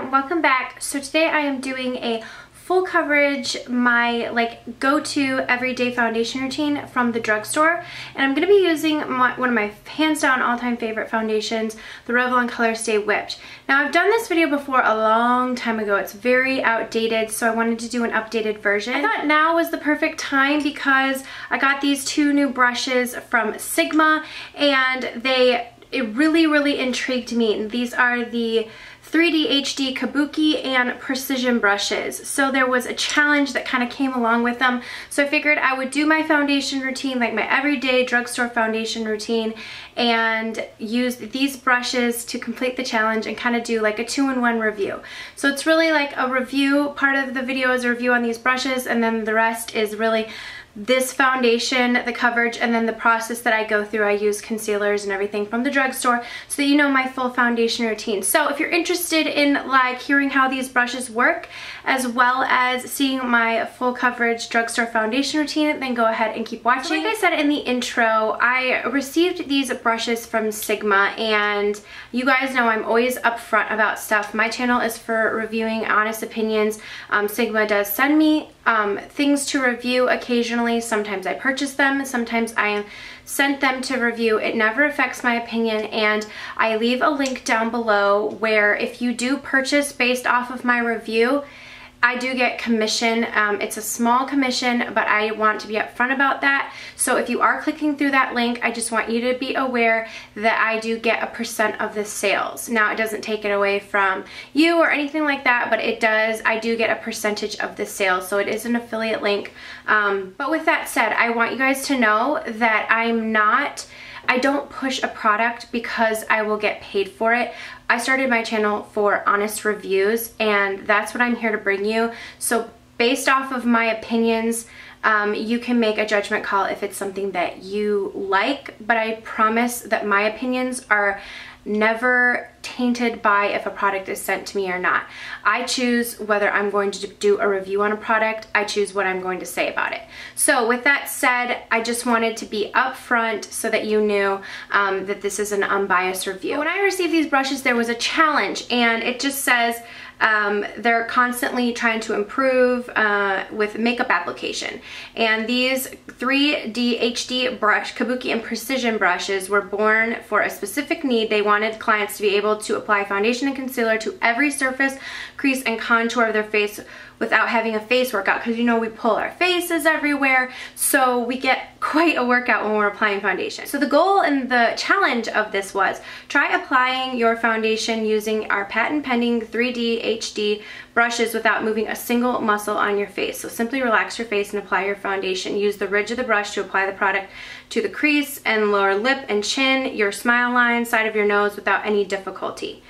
everyone, welcome back. So today I am doing a full coverage, my go-to everyday foundation routine from the drugstore, and I'm going to be using one of my hands down all-time favorite foundations, the Revlon Colorstay Whipped. Now I've done this video before a long time ago. It's very outdated, so I wanted to do an updated version. I thought now was the perfect time because I got these two new brushes from Sigma, and it really intrigued me. And these are the 3D HD Kabuki and Precision brushes. So there was a challenge that kind of came along with them. So I figured I would do my foundation routine, like my everyday drugstore foundation routine, and use these brushes to complete the challenge and kind of do like a 2-in-1 review. So it's really like a review. Part of the video is a review on these brushes, and then the rest is really this foundation, the coverage, and then the process that I go through. I use concealers and everything from the drugstore so that you know my full foundation routine. So if you're interested in hearing how these brushes work, as well as seeing my full coverage drugstore foundation routine, then go ahead and keep watching. So like I said in the intro, I received these brushes from Sigma, and you guys know I'm always upfront about stuff. My channel is for reviewing honest opinions. Sigma does send me things to review occasionally. Sometimes I purchase them, sometimes I am sent them to review. It never affects my opinion, and I leave a link down below where if you do purchase based off of my review, I do get commission. It's a small commission, but I want to be upfront about that. So if you are clicking through that link, I just want you to be aware that I do get a % of the sales. Now, it doesn't take it away from you or anything like that, but it does. I do get a percentage of the sales, so it is an affiliate link. But with that said, I want you guys to know that I don't push a product because I will get paid for it. I started my channel for honest reviews, and that's what I'm here to bring you. So based off of my opinions, you can make a judgment call if it's something that you like, but I promise that my opinions are never tainted by if a product is sent to me or not. I choose whether I'm going to do a review on a product. I choose what I'm going to say about it. So with that said, I just wanted to be upfront so that you knew that this is an unbiased review. When I received these brushes, there was a challenge, and it just says they're constantly trying to improve with makeup application. And these 3D HD brush, Kabuki and Precision brushes were born for a specific need. They wanted clients to be able to apply foundation and concealer to every surface, crease, and contour of their face without having a face workout, because you know we pull our faces everywhere, so we get quite a workout when we're applying foundation. So the goal and the challenge of this was try applying your foundation using our patent pending 3D HD brushes without moving a single muscle on your face. So simply relax your face and apply your foundation. Use the ridge of the brush to apply the product to the crease and lower lip and chin, your smile line, side of your nose without any difficulty.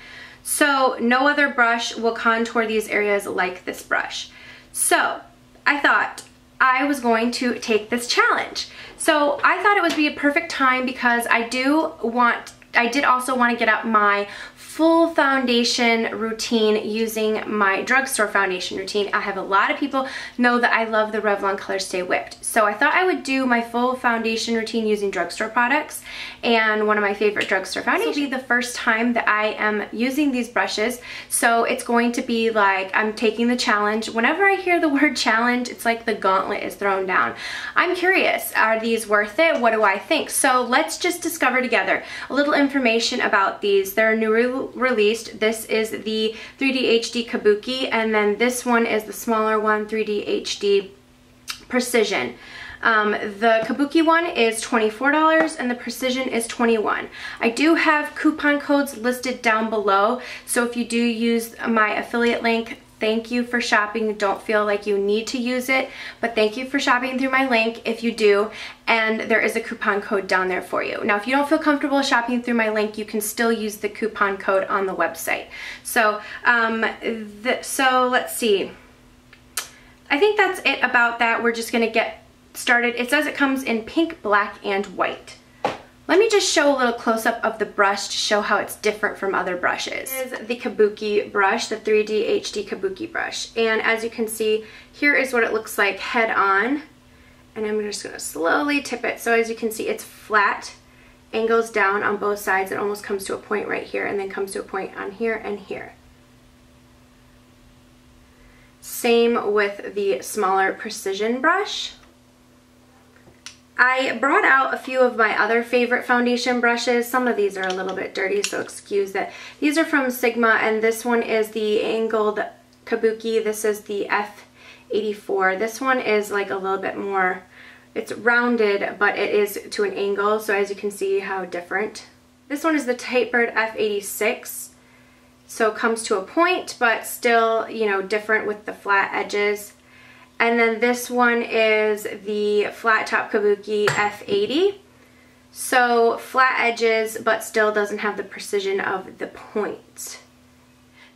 So no other brush will contour these areas like this brush. So I thought I was going to take this challenge. So I thought it would be a perfect time because I did also want to get up my full foundation routine using my drugstore foundation routine. I have a lot of people know that I love the Revlon Colorstay Whipped. So I thought I would do my full foundation routine using drugstore products, and one of my favorite drugstore foundations. This will be the first time that I am using these brushes. So it's going to be like I'm taking the challenge. Whenever I hear the word challenge, it's like the gauntlet is thrown down. I'm curious, are these worth it? What do I think? So let's just discover together a little information about these. They're newly released. This is the 3D HD Kabuki, and then this one is the smaller one, 3D HD Precision. The Kabuki one is $24 and the Precision is $21. I do have coupon codes listed down below, so if you do use my affiliate link, thank you for shopping. Don't feel like you need to use it, but thank you for shopping through my link if you do, and there is a coupon code down there for you. Now, if you don't feel comfortable shopping through my link, you can still use the coupon code on the website. So, so let's see. I think that's it about that. We're just gonna get started. It says it comes in pink, black, and white. Let me just show a little close-up of the brush to show how it's different from other brushes. This is the Kabuki brush, the 3D HD Kabuki brush. And as you can see, here is what it looks like head on. And I'm just gonna slowly tip it. So as you can see, it's flat, angles down on both sides. It almost comes to a point right here and then comes to a point on here and here. Same with the smaller precision brush. I brought out a few of my other favorite foundation brushes. Some of these are a little bit dirty, so excuse that. These are from Sigma, and this one is the angled kabuki. This is the F84. This one is like a little bit more, it's rounded, but it is to an angle, so as you can see how different. This one is the tapered F86. So it comes to a point, but still, you know, different with the flat edges. And then this one is the flat top kabuki F80. So flat edges, but still doesn't have the precision of the point.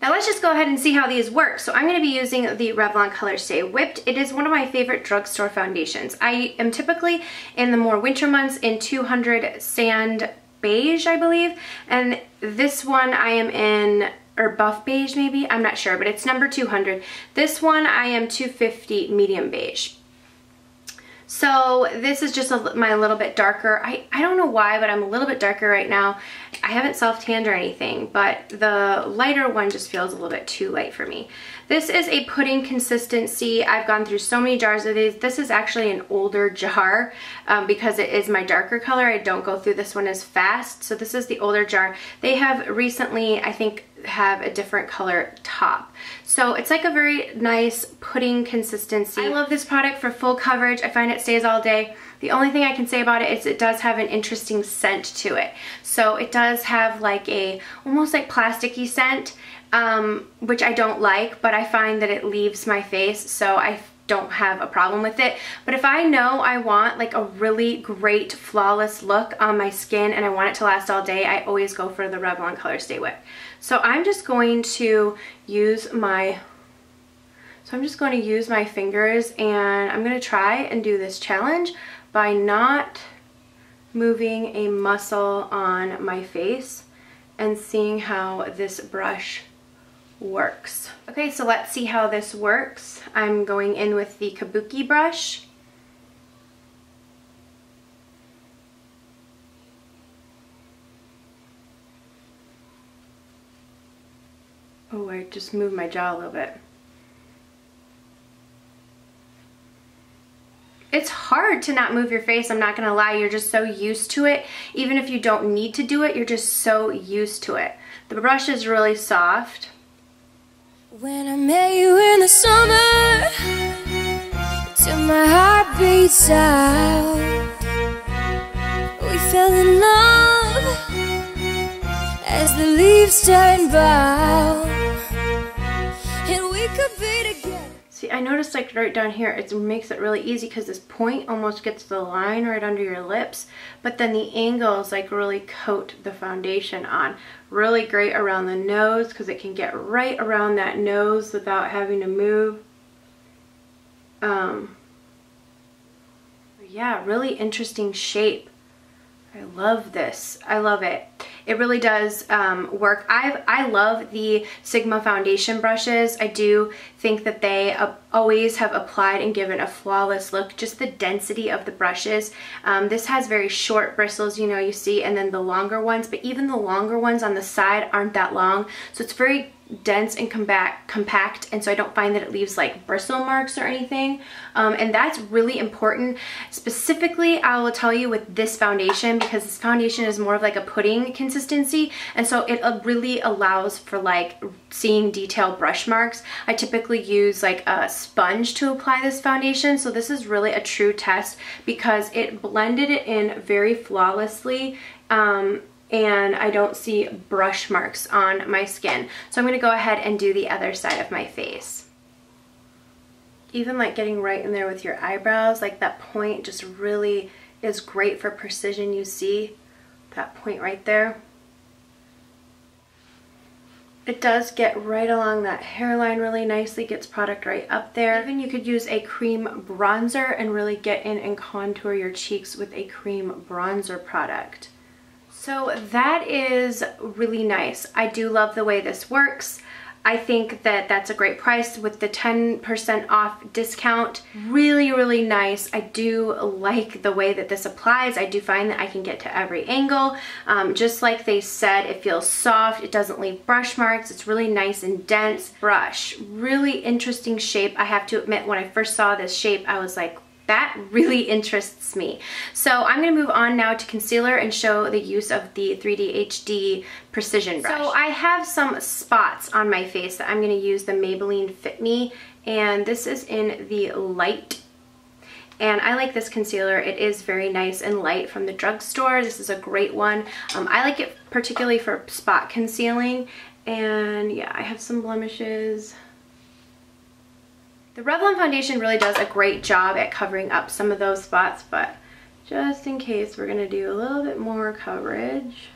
Now let's just go ahead and see how these work. So I'm going to be using the Revlon Colorstay Whipped. It is one of my favorite drugstore foundations. I am typically in the more winter months in 200 Sand Beige, I believe. And this one I am in, or buff beige maybe, I'm not sure, but it's number 200. This one I am 250 medium beige. So this is just my little bit darker. I don't know why, but I'm a little bit darker right now. I haven't self-tanned or anything, but the lighter one just feels a little bit too light for me. This is a pudding consistency. I've gone through so many jars of these. This is actually an older jar because it is my darker color. I don't go through this one as fast. So this is the older jar. They have recently, I think, have a different color top. So it's like a very nice pudding consistency. I love this product for full coverage. I find it stays all day. The only thing I can say about it is it does have an interesting scent to it. So it does have like a almost like plasticky scent, which I don't like, but I find that it leaves my face, so I don't have a problem with it. But if I know I want like a really great flawless look on my skin and I want it to last all day, I always go for the Revlon Colorstay Whipped. So I'm just going to use my fingers, and I'm going to try and do this challenge by not moving a muscle on my face and seeing how this brush works. Okay, so let's see how this works. I'm going in with the kabuki brush. Oh, I just moved my jaw a little bit. It's hard to not move your face, I'm not gonna lie. You're just so used to it. Even if you don't need to do it, you're just so used to it. The brush is really soft. When I met you in the summer, till my heart beats out, we fell in love as the leaves turn brown, and we could be together. See, I noticed like right down here, it makes it really easy because this point almost gets the line right under your lips, but then the angles like really coat the foundation on. Really great around the nose because it can get right around that nose without having to move. Yeah, really interesting shape. I love this. I love it. It really does work. I love the Sigma foundation brushes. I do think that they always have applied and given a flawless look. Just the density of the brushes. This has very short bristles, you know, you see, and then the longer ones, but even the longer ones on the side aren't that long. So it's very dense and compact, and so I don't find that it leaves like bristle marks or anything, and that's really important. Specifically, I will tell you with this foundation, because this foundation is more of like a pudding consistency, and so it really allows for like seeing detailed brush marks. I typically use like a sponge to apply this foundation, so this is really a true test because it blended it in very flawlessly, and I don't see brush marks on my skin. So I'm going to go ahead and do the other side of my face. Even like getting right in there with your eyebrows, like that point just really is great for precision. You see that point right there? It does get right along that hairline really nicely, gets product right up there. Even you could use a cream bronzer and really get in and contour your cheeks with a cream bronzer product. So that is really nice. I do love the way this works. I think that that's a great price with the 10% off discount. Really, really nice. I do like the way that this applies. I do find that I can get to every angle. Just like they said, it feels soft. It doesn't leave brush marks. It's really nice and dense. Brush, really interesting shape. I have to admit, when I first saw this shape, I was like, that really interests me. So I'm going to move on now to concealer and show the use of the 3D HD Precision brush. So I have some spots on my face that I'm going to use the Maybelline Fit Me, and this is in the light. And I like this concealer. It is very nice and light from the drugstore. This is a great one. I like it particularly for spot concealing. And yeah, I have some blemishes. The Revlon foundation really does a great job at covering up some of those spots, but just in case, we're going to do a little bit more coverage.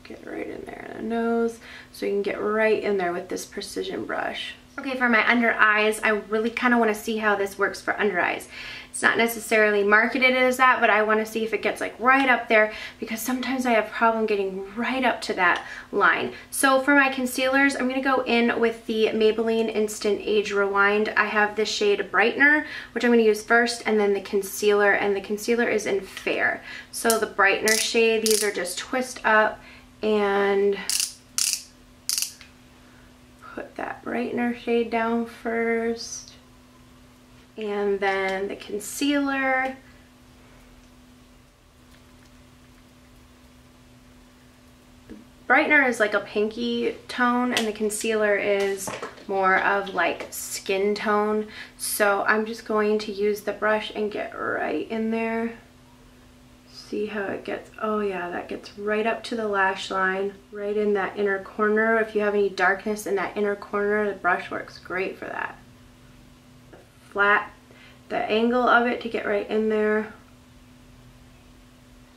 Get right in there in the nose, so you can get right in there with this precision brush. Okay, for my under eyes, I really kind of want to see how this works for under eyes. It's not necessarily marketed as that, but I want to see if it gets like right up there, because sometimes I have problem getting right up to that line. So for my concealers, I'm going to go in with the Maybelline Instant Age Rewind. I have the shade Brightener, which I'm going to use first, and then the concealer, and the concealer is in Fair. So the Brightener shade, these are just twist up and put that Brightener shade down first. And then the concealer. The Brightener is like a pinky tone, and the concealer is more of like skin tone. So I'm just going to use the brush and get right in there. See how it gets. Oh yeah, that gets right up to the lash line, right in that inner corner. If you have any darkness in that inner corner, the brush works great for that. Flat, the angle of it to get right in there.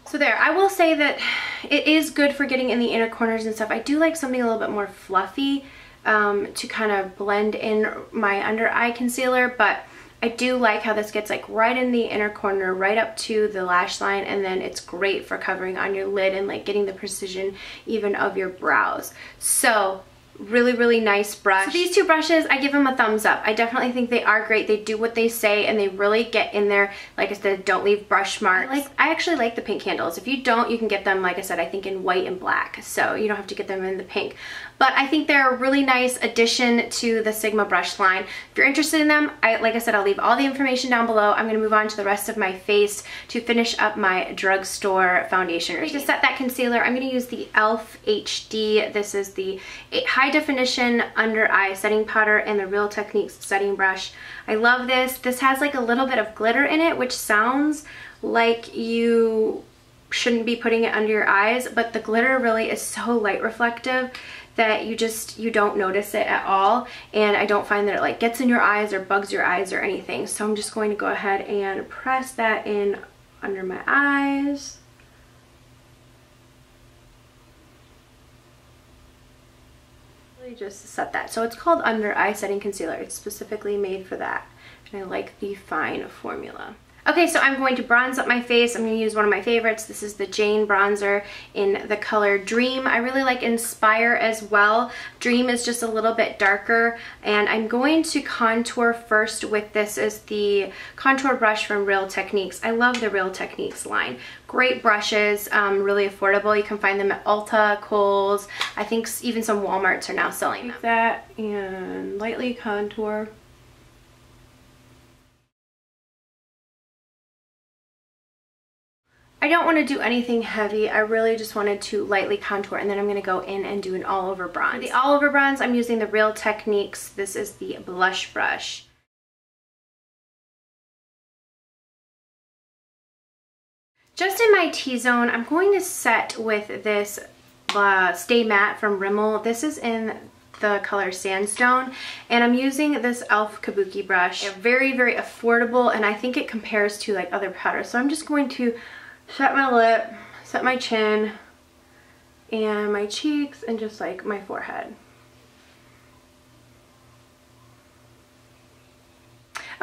So there, I will say that it is good for getting in the inner corners and stuff. I do like something a little bit more fluffy to kind of blend in my under eye concealer, but I do like how this gets like right in the inner corner, right up to the lash line, and then it's great for covering on your lid and like getting the precision even of your brows. So really, really nice brush. So these two brushes, I give them a thumbs up. I definitely think they are great. They do what they say, and they really get in there. Like I said, don't leave brush marks. I actually like the pink handles. If you don't, you can get them, like I said, I think in white and black. So you don't have to get them in the pink. But I think they're a really nice addition to the Sigma brush line. If you're interested in them, like I said, I'll leave all the information down below. I'm going to move on to the rest of my face to finish up my drugstore foundation routine. To set that concealer, I'm going to use the e.l.f. HD. This is the high definition under eye setting powder and the Real Techniques setting brush. I love this. This has like a little bit of glitter in it, which sounds like you shouldn't be putting it under your eyes, but the glitter really is so light reflective that you don't notice it at all, and I don't find that it like gets in your eyes or bugs your eyes or anything. So I'm just going to go ahead and press that in under my eyes. Really just set that. So it's called Under Eye Setting Concealer. It's specifically made for that, and I like the fine formula. Okay, so I'm going to bronze up my face. I'm going to use one of my favorites. This is the Jane bronzer in the color Dream. I really like Inspire as well. Dream is just a little bit darker, and I'm going to contour first with this is the contour brush from Real Techniques. I love the Real Techniques line. Great brushes, really affordable. You can find them at Ulta, Kohl's. I think even some Walmarts are now selling them. Take that and lightly contour. I don't want to do anything heavy. I really just wanted to lightly contour, and then I'm going to go in and do an all over bronze. For the all over bronze, I'm using the Real Techniques. This is the blush brush. Just in my T-zone, I'm going to set with this Stay Matte from Rimmel. This is in the color Sandstone, and I'm using this e.l.f. Kabuki brush. They're very, very affordable, and I think it compares to like other powders. So I'm just going to set my lip, set my chin, and my cheeks, and just like my forehead.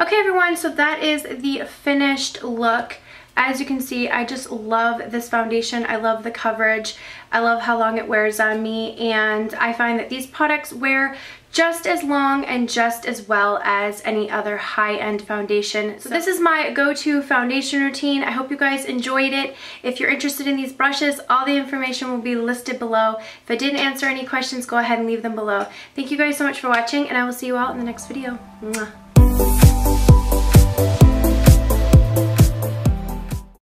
Okay everyone, so that is the finished look. As you can see, I just love this foundation. I love the coverage. I love how long it wears on me, and I find that these products wear just as long and just as well as any other high-end foundation. So this is my go-to foundation routine. I hope you guys enjoyed it. If you're interested in these brushes, all the information will be listed below. If I didn't answer any questions, go ahead and leave them below. Thank you guys so much for watching, and I will see you all in the next video. Mwah.